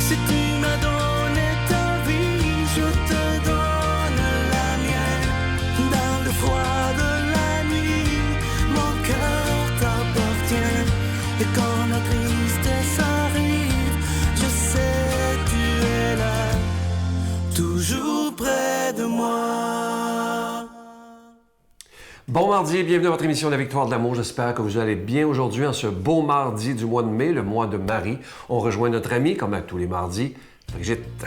Si tu m'as donné ta vie, je te donne la mienne. Dans le froid de la nuit, mon cœur t'appartient. Et quand la tristesse arrive, je sais tu es là, toujours près de moi. Bon mardi et bienvenue à votre émission La Victoire de l'amour. J'espère que vous allez bien aujourd'hui en ce beau mardi du mois de mai, le mois de Marie. On rejoint notre amie, comme à tous les mardis, Brigitte.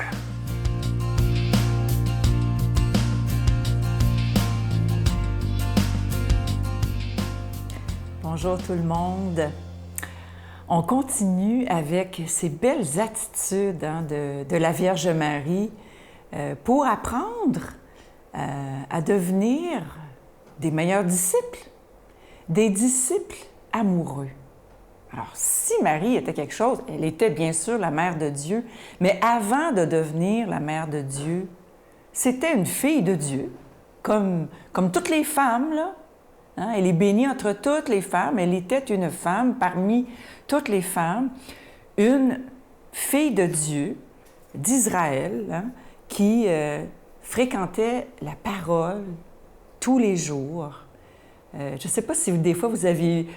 Bonjour tout le monde. On continue avec ces belles attitudes de la Vierge Marie pour apprendre à devenir des meilleurs disciples, des disciples amoureux. Alors, si Marie était quelque chose, elle était bien sûr la mère de Dieu, mais avant de devenir la mère de Dieu, c'était une fille de Dieu, comme toutes les femmes, là. Hein? Elle est bénie entre toutes les femmes, elle était une femme parmi toutes les femmes, une fille de Dieu, d'Israël, hein, qui fréquentait la parole tous les jours. Je ne sais pas si des fois vous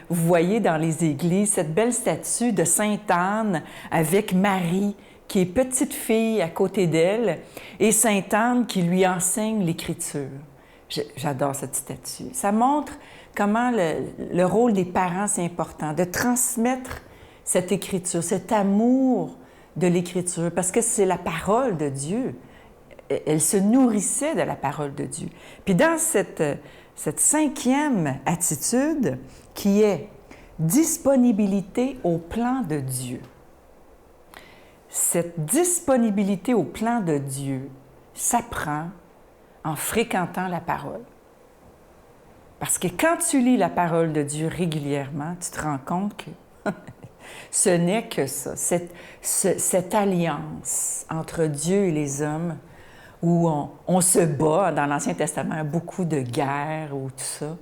voyez dans les églises cette belle statue de Sainte Anne avec Marie qui est petite fille à côté d'elle et Sainte Anne qui lui enseigne l'Écriture. J'adore cette statue. Ça montre comment le rôle des parents, c'est important, de transmettre cette Écriture, cet amour de l'Écriture, parce que c'est la parole de Dieu. Elle se nourrissait de la parole de Dieu. Puis dans cette cinquième attitude qui est disponibilité au plan de Dieu. Cette disponibilité au plan de Dieu s'apprend en fréquentant la parole. Parce que quand tu lis la parole de Dieu régulièrement, tu te rends compte que ce n'est que ça, cette alliance entre Dieu et les hommes, où on se bat, dans l'Ancien Testament, beaucoup de guerres ou tout ça.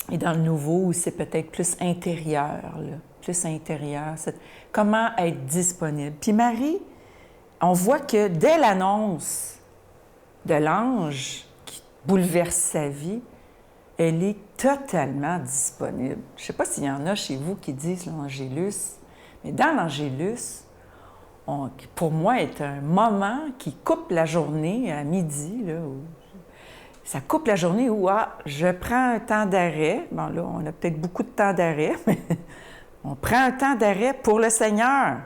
Et dans le Nouveau, où c'est peut-être plus intérieur, là, plus intérieur. Comment être disponible. Puis Marie, on voit que dès l'annonce de l'ange qui bouleverse sa vie, elle est totalement disponible. Je ne sais pas s'il y en a chez vous qui disent l'Angélus, mais dans l'Angélus, pour moi, est un moment qui coupe la journée à midi. Là, ça coupe la journée où je prends un temps d'arrêt. Bon, là, on a peut-être beaucoup de temps d'arrêt, mais on prend un temps d'arrêt pour le Seigneur.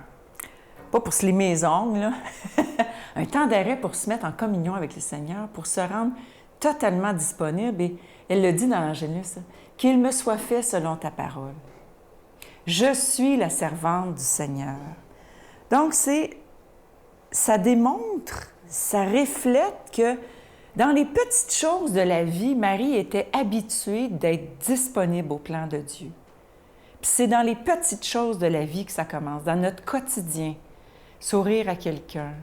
Pas pour se limer les ongles, là. Un temps d'arrêt pour se mettre en communion avec le Seigneur, pour se rendre totalement disponible. Et elle le dit dans l'Angélus, qu'il me soit fait selon ta parole. Je suis la servante du Seigneur. Donc, ça démontre, ça reflète que dans les petites choses de la vie, Marie était habituée d'être disponible au plan de Dieu. Puis c'est dans les petites choses de la vie que ça commence, dans notre quotidien. Sourire à quelqu'un,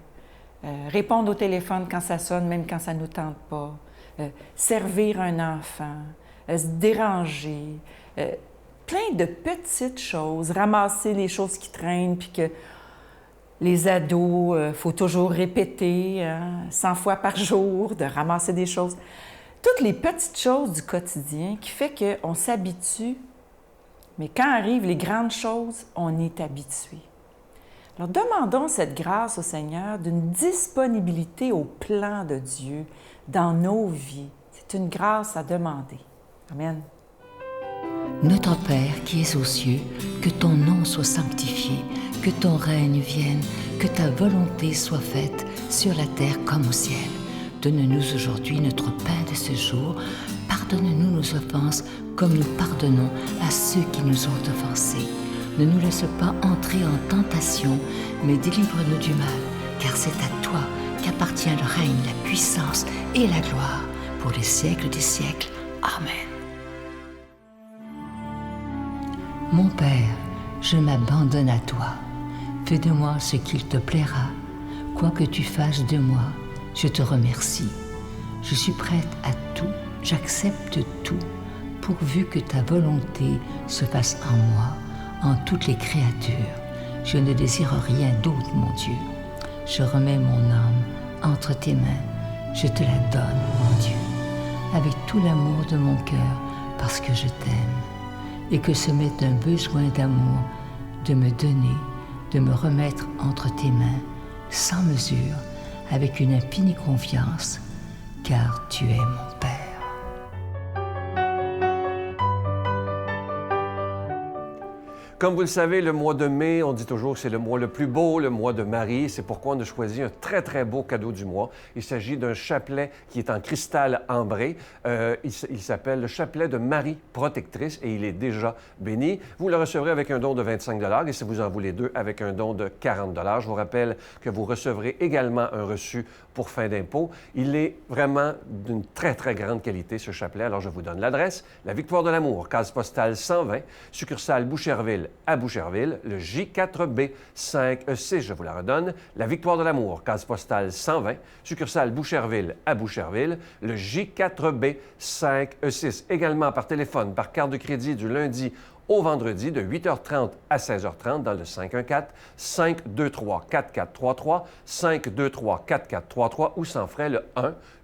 répondre au téléphone quand ça sonne, même quand ça ne nous tente pas, servir un enfant, se déranger, plein de petites choses, ramasser les choses qui traînent, puis que les ados, il faut toujours répéter 100 fois par jour, de ramasser des choses. Toutes les petites choses du quotidien qui fait qu'on s'habitue, mais quand arrivent les grandes choses, on est habitué. Alors, demandons cette grâce au Seigneur d'une disponibilité au plan de Dieu dans nos vies. C'est une grâce à demander. Amen. Notre Père qui es aux cieux, que ton nom soit sanctifié, que ton règne vienne, que ta volonté soit faite sur la terre comme au ciel. Donne-nous aujourd'hui notre pain de ce jour. Pardonne-nous nos offenses comme nous pardonnons à ceux qui nous ont offensés. Ne nous laisse pas entrer en tentation, mais délivre-nous du mal, car c'est à toi qu'appartient le règne, la puissance et la gloire pour les siècles des siècles. Amen. Mon Père, je m'abandonne à toi. Fais de moi ce qu'il te plaira. Quoi que tu fasses de moi, je te remercie. Je suis prête à tout, j'accepte tout, pourvu que ta volonté se fasse en moi, en toutes les créatures. Je ne désire rien d'autre, mon Dieu. Je remets mon âme entre tes mains. Je te la donne, mon Dieu, avec tout l'amour de mon cœur, parce que je t'aime. Et que ce m'est un besoin d'amour, de me donner, de me remettre entre tes mains, sans mesure, avec une infinie confiance, car tu es mon Père. Comme vous le savez, le mois de mai, on dit toujours que c'est le mois le plus beau, le mois de Marie. C'est pourquoi on a choisi un très, très beau cadeau du mois. Il s'agit d'un chapelet qui est en cristal ambré. Il s'appelle le chapelet de Marie protectrice et il est déjà béni. Vous le recevrez avec un don de 25 et si vous en voulez deux, avec un don de 40 Je vous rappelle que vous recevrez également un reçu pour fin d'impôt. Il est vraiment d'une très, très grande qualité, ce chapelet. Alors, je vous donne l'adresse. La Victoire de l'Amour, case postale 120, succursale Boucherville à Boucherville, le J4B 5E6, je vous la redonne. La Victoire de l'Amour, case postale 120, succursale Boucherville à Boucherville, le J4B 5E6. Également par téléphone, par carte de crédit du lundi au vendredi de 8h30 à 16h30 dans le 514-523-4433, 523-4433 ou sans frais le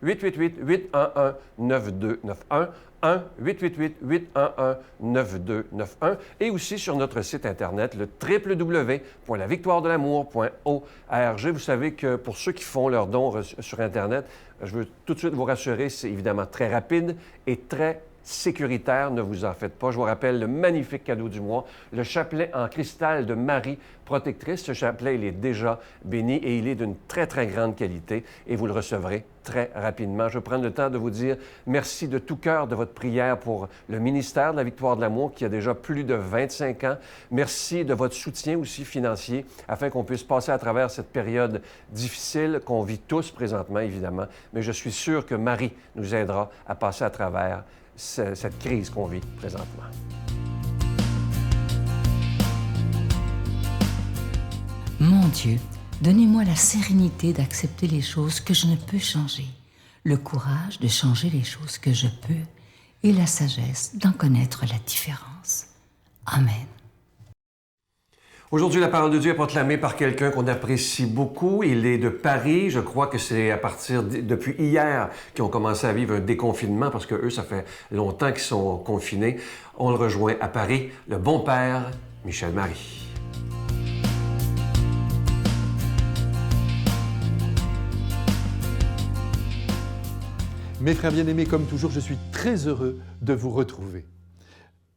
1-888-811-9291, 1-888-811-9291 et aussi sur notre site Internet, le www.lavictoiredelamour.org. Vous savez que pour ceux qui font leurs dons sur Internet, je veux tout de suite vous rassurer, c'est évidemment très rapide et très sécuritaire, ne vous en faites pas. Je vous rappelle le magnifique cadeau du mois, le chapelet en cristal de Marie protectrice. Ce chapelet, il est déjà béni et il est d'une très, très grande qualité et vous le recevrez très rapidement. Je vais prendre le temps de vous dire merci de tout cœur de votre prière pour le ministère de la Victoire de l'Amour qui a déjà plus de 25 ans. Merci de votre soutien aussi financier afin qu'on puisse passer à travers cette période difficile qu'on vit tous présentement, évidemment. Mais je suis sûr que Marie nous aidera à passer à travers cette crise qu'on vit présentement. Mon Dieu, donnez-moi la sérénité d'accepter les choses que je ne peux changer, le courage de changer les choses que je peux et la sagesse d'en connaître la différence. Amen. Aujourd'hui, la parole de Dieu est proclamée par quelqu'un qu'on apprécie beaucoup. Il est de Paris. Je crois que c'est à partir depuis hier qu'ils ont commencé à vivre un déconfinement parce que eux, ça fait longtemps qu'ils sont confinés. On le rejoint à Paris, le bon père Michel Marie. Mes frères bien-aimés, comme toujours, je suis très heureux de vous retrouver.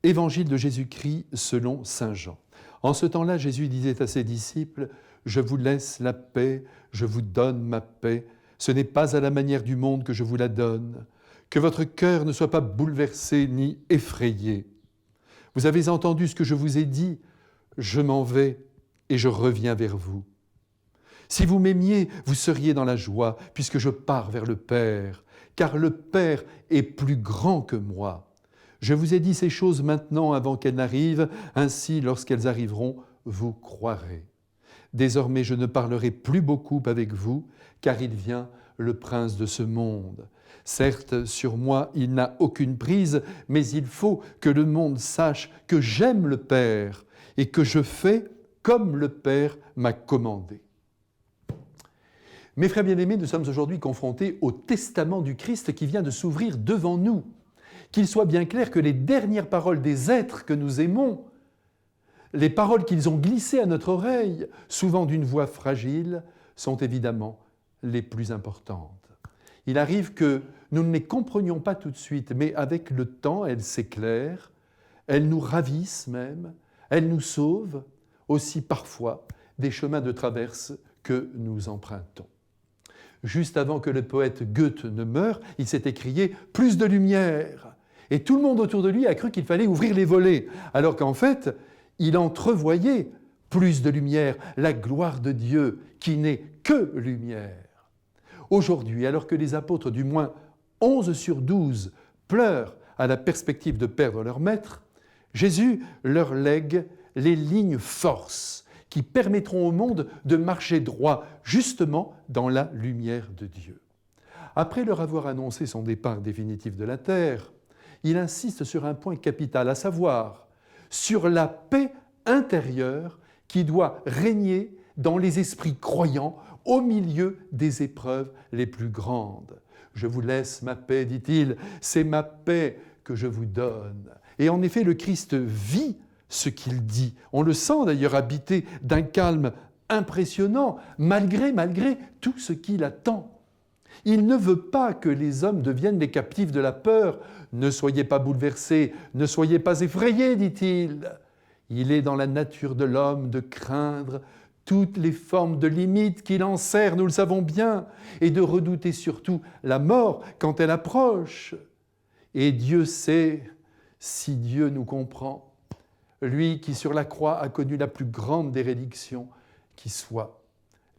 Évangile de Jésus-Christ selon saint Jean. En ce temps-là, Jésus disait à ses disciples « Je vous laisse la paix, je vous donne ma paix. Ce n'est pas à la manière du monde que je vous la donne. Que votre cœur ne soit pas bouleversé ni effrayé. Vous avez entendu ce que je vous ai dit. Je m'en vais et je reviens vers vous. Si vous m'aimiez, vous seriez dans la joie, puisque je pars vers le Père, car le Père est plus grand que moi. Je vous ai dit ces choses maintenant avant qu'elles n'arrivent, ainsi lorsqu'elles arriveront, vous croirez. Désormais, je ne parlerai plus beaucoup avec vous, car il vient le prince de ce monde. Certes, sur moi, il n'a aucune prise, mais il faut que le monde sache que j'aime le Père et que je fais comme le Père m'a commandé. Mes frères bien-aimés, nous sommes aujourd'hui confrontés au testament du Christ qui vient de s'ouvrir devant nous. Qu'il soit bien clair que les dernières paroles des êtres que nous aimons, les paroles qu'ils ont glissées à notre oreille, souvent d'une voix fragile, sont évidemment les plus importantes. Il arrive que nous ne les comprenions pas tout de suite, mais avec le temps, elles s'éclairent, elles nous ravissent même, elles nous sauvent, aussi parfois des chemins de traverse que nous empruntons. Juste avant que le poète Goethe ne meure, il s'est écrié « Plus de lumière !» Et tout le monde autour de lui a cru qu'il fallait ouvrir les volets, alors qu'en fait, il entrevoyait plus de lumière, la gloire de Dieu qui n'est que lumière. Aujourd'hui, alors que les apôtres, du moins 11 sur 12, pleurent à la perspective de perdre leur maître, Jésus leur lègue les lignes forces qui permettront au monde de marcher droit, justement dans la lumière de Dieu. Après leur avoir annoncé son départ définitif de la terre, il insiste sur un point capital, à savoir sur la paix intérieure qui doit régner dans les esprits croyants au milieu des épreuves les plus grandes. « Je vous laisse ma paix, dit-il, c'est ma paix que je vous donne. » Et en effet, le Christ vit ce qu'il dit. On le sent d'ailleurs habité d'un calme impressionnant, malgré tout ce qu'il attend. Il ne veut pas que les hommes deviennent les captifs de la peur. « Ne soyez pas bouleversés, ne soyez pas effrayés, dit-il. » Il est dans la nature de l'homme de craindre toutes les formes de limites qu'il enserre, nous le savons bien, et de redouter surtout la mort quand elle approche. Et Dieu sait si Dieu nous comprend, lui qui sur la croix a connu la plus grande des rédictions qui soit,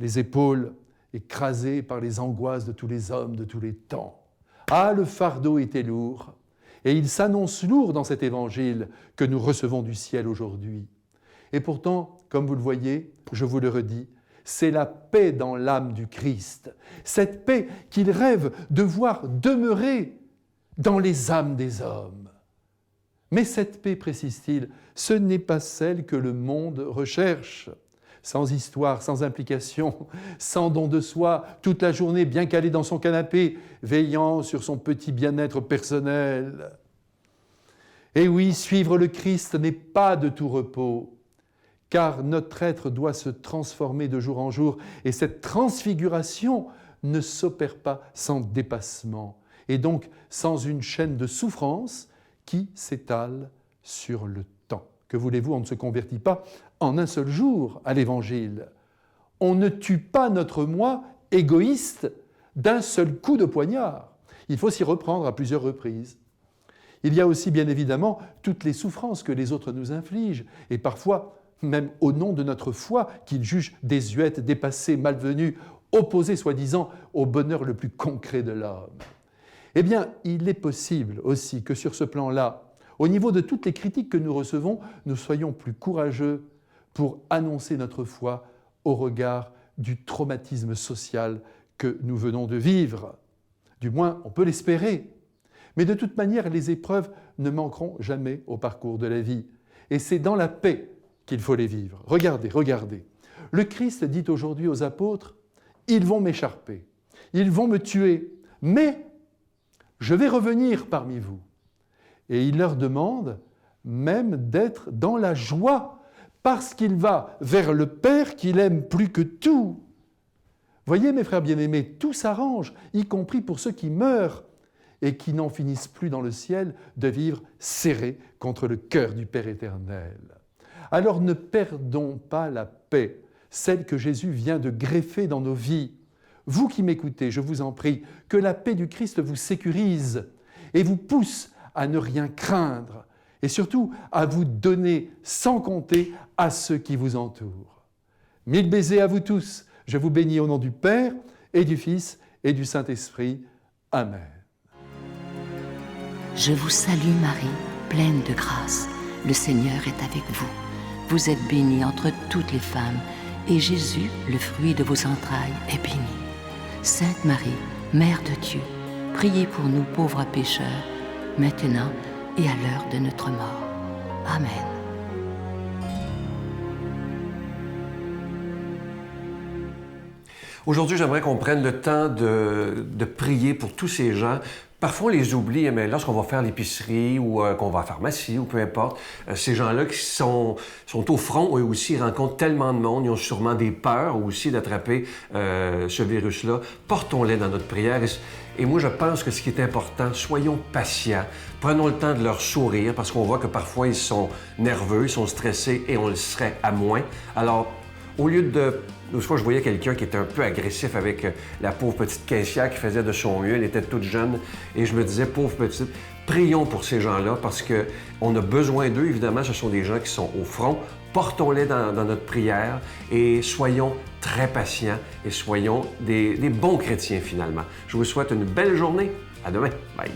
les épaules écrasées par les angoisses de tous les hommes de tous les temps. Ah, le fardeau était lourd, et il s'annonce lourd dans cet évangile que nous recevons du ciel aujourd'hui. Et pourtant, comme vous le voyez, je vous le redis, c'est la paix dans l'âme du Christ, cette paix qu'il rêve de voir demeurer dans les âmes des hommes. Mais cette paix, précise-t-il, ce n'est pas celle que le monde recherche. Sans histoire, sans implication, sans don de soi, toute la journée bien calé dans son canapé, veillant sur son petit bien-être personnel. Et oui, suivre le Christ n'est pas de tout repos, car notre être doit se transformer de jour en jour, et cette transfiguration ne s'opère pas sans dépassement, et donc sans une chaîne de souffrance qui s'étale sur le temps. Que voulez-vous, on ne se convertit pas en un seul jour à l'Évangile. On ne tue pas notre moi égoïste d'un seul coup de poignard. Il faut s'y reprendre à plusieurs reprises. Il y a aussi, bien évidemment, toutes les souffrances que les autres nous infligent, et parfois, même au nom de notre foi, qu'ils jugent désuète, dépassée, malvenue, opposée soi-disant au bonheur le plus concret de l'homme. Eh bien, il est possible aussi que sur ce plan-là, au niveau de toutes les critiques que nous recevons, nous soyons plus courageux pour annoncer notre foi au regard du traumatisme social que nous venons de vivre. Du moins, on peut l'espérer. Mais de toute manière, les épreuves ne manqueront jamais au parcours de la vie. Et c'est dans la paix qu'il faut les vivre. Regardez. Le Christ dit aujourd'hui aux apôtres, « Ils vont m'écharper, ils vont me tuer, mais je vais revenir parmi vous. » Et il leur demande même d'être dans la joie, parce qu'il va vers le Père qu'il aime plus que tout. Voyez, mes frères bien-aimés, tout s'arrange, y compris pour ceux qui meurent et qui n'en finissent plus dans le ciel de vivre serrés contre le cœur du Père éternel. Alors ne perdons pas la paix, celle que Jésus vient de greffer dans nos vies. Vous qui m'écoutez, je vous en prie, que la paix du Christ vous sécurise et vous pousse à ne rien craindre, et surtout à vous donner sans compter à ceux qui vous entourent. 1000 baisers à vous tous. Je vous bénis au nom du Père et du Fils et du Saint-Esprit. Amen. Je vous salue Marie, pleine de grâce. Le Seigneur est avec vous. Vous êtes bénie entre toutes les femmes, et Jésus, le fruit de vos entrailles, est béni. Sainte Marie, Mère de Dieu, priez pour nous pauvres pécheurs, maintenant et à l'heure de notre mort. Amen. Aujourd'hui, j'aimerais qu'on prenne le temps de prier pour tous ces gens. Parfois, on les oublie, mais lorsqu'on va faire l'épicerie ou qu'on va à la pharmacie ou peu importe, ces gens-là qui sont au front, eux aussi, ils rencontrent tellement de monde, ils ont sûrement des peurs aussi d'attraper ce virus-là. Portons-les dans notre prière. Et moi, je pense que ce qui est important, soyons patients. Prenons le temps de leur sourire parce qu'on voit que parfois, ils sont nerveux, ils sont stressés et on le serait à moins. Alors, au lieu de... Une fois, je voyais quelqu'un qui était un peu agressif avec la pauvre petite caissière qui faisait de son mieux. Elle était toute jeune et je me disais, pauvre petite, prions pour ces gens-là parce qu'on a besoin d'eux. Évidemment, ce sont des gens qui sont au front. Portons-les dans notre prière et soyons très patients et soyons des bons chrétiens finalement. Je vous souhaite une belle journée. À demain. Bye.